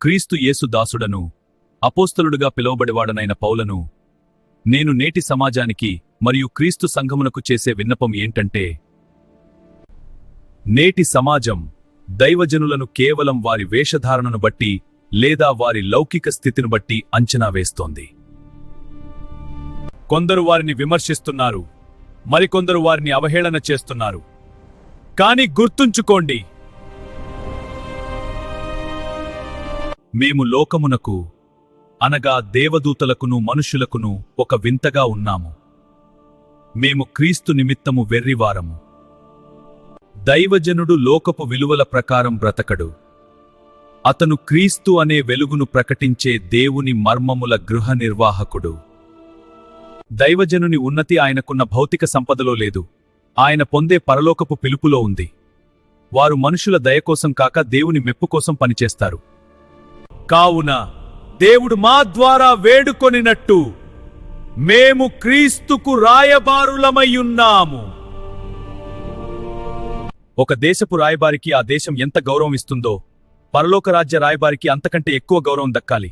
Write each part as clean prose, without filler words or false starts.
క్రీస్తు యేసు దాసుడను అపోస్తలుడుగా పిలువబడివాడనైన పౌలను నేను నేటి సమాజానికి మరియు క్రీస్తు సంఘమునకు చేసే విన్నపం ఏంటంటే, నేటి సమాజం దైవజనులను కేవలం వారి వేషధారణను బట్టి లేదా వారి లౌకిక స్థితిని బట్టి అంచనా వేస్తోంది. కొందరు వారిని విమర్శిస్తున్నారు, మరికొందరు వారిని అవహేళన చేస్తున్నారు. కానీ గుర్తుంచుకోండి, మేము లోకమునకు అనగా దేవదూతలకును మనుషులకును ఒక వింతగా ఉన్నాము. మేము క్రీస్తు నిమిత్తము వెర్రివారము. దైవజనుడు లోకపు విలువల ప్రకారం బ్రతకడు. అతను క్రీస్తు అనే వెలుగును ప్రకటించే దేవుని మర్మముల గృహ నిర్వాహకుడు. దైవజనుని ఉన్నతి ఆయనకున్న భౌతిక సంపదలో లేదు, ఆయన పొందే పరలోకపు పిలుపులో ఉంది. వారు మనుషుల దయకోసం కాక దేవుని మెప్పు కోసం పనిచేస్తారు. కావున దేవుడు మా ద్వారా వేడుకొనినట్టు మేము క్రీస్తుకు రాయబారులమయ్యున్నాము. ఒక దేశపు రాయబారికి ఆ దేశం ఎంత గౌరవం ఇస్తుందో, పరలోక రాజ్య రాయబారికి అంతకంటే ఎక్కువ గౌరవం దక్కాలి.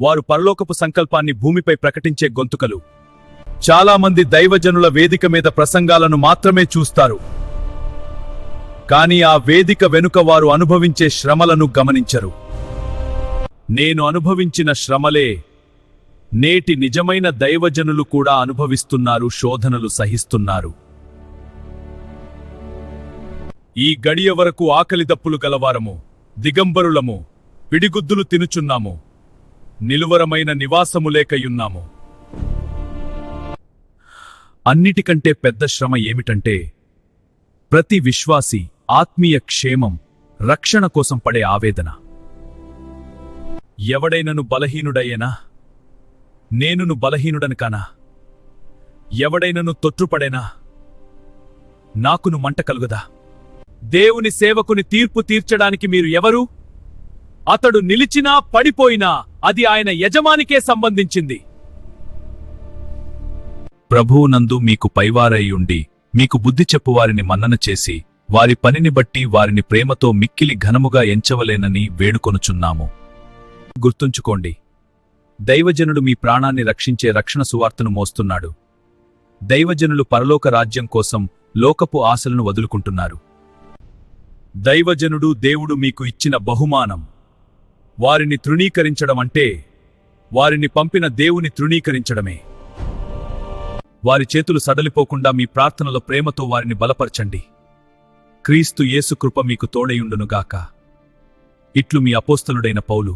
వారు పరలోకపు సంకల్పాన్ని భూమిపై ప్రకటించే గొంతుకలు. చాలామంది దైవజనుల వేదిక మీద ప్రసంగాలను మాత్రమే చూస్తారు, కానీ ఆ వేదిక వెనుక వారు అనుభవించే శ్రమలను గమనించరు. నేను అనుభవించిన శ్రమలే నేటి నిజమైన దైవజనులు కూడా అనుభవిస్తున్నారు, శోధనలు సహిస్తున్నారు. ఈ గడియ వరకు ఆకలిదప్పులు గలవారము, దిగంబరులము, పిడిగుద్దులు తినుచున్నాము, నిలువరమైన నివాసము లేకయున్నాము. అన్నిటికంటే పెద్ద శ్రమ ఏమిటంటే, ప్రతి విశ్వాసి ఆత్మీయ క్షేమం, రక్షణ కోసం పడే ఆవేదన. ఎవడైనను బలహీనుడయ్యేనా? నేనును బలహీనుడను కానా? ఎవడైనను తొట్టుపడేనా? నాకును మంట కలుగదా? దేవుని సేవకుని తీర్పు తీర్చడానికి మీరు ఎవరు? అతడు నిలిచినా పడిపోయినా అది ఆయన యజమానికే సంబంధించింది. ప్రభువునందు మీకు పైవారయ్యుండి మీకు బుద్ధి చెప్పువారిని మన్నన చేసి వారి పనిని బట్టి వారిని ప్రేమతో మిక్కిలి ఘనముగా ఎంచవలేనని వేడుకొనుచున్నాము. గుర్తుంచుకోండి, దైవజనుడు మీ ప్రాణాన్ని రక్షించే రక్షణ సువార్తను మోస్తున్నాడు. దైవజనులు పరలోక రాజ్యం కోసం లోకపు ఆశలను వదులుకుంటున్నారు. దైవజనుడు దేవుడు మీకు ఇచ్చిన బహుమానం. వారిని తృణీకరించడం అంటే వారిని పంపిన దేవుని తృణీకరించడమే. వారి చేతులు సడలిపోకుండా మీ ప్రార్థనలో ప్రేమతో వారిని బలపరచండి. క్రీస్తు యేసు కృప మీకు తోడయుండునుగాక. ఇట్లు మీ అపోస్తలుడైన పౌలు.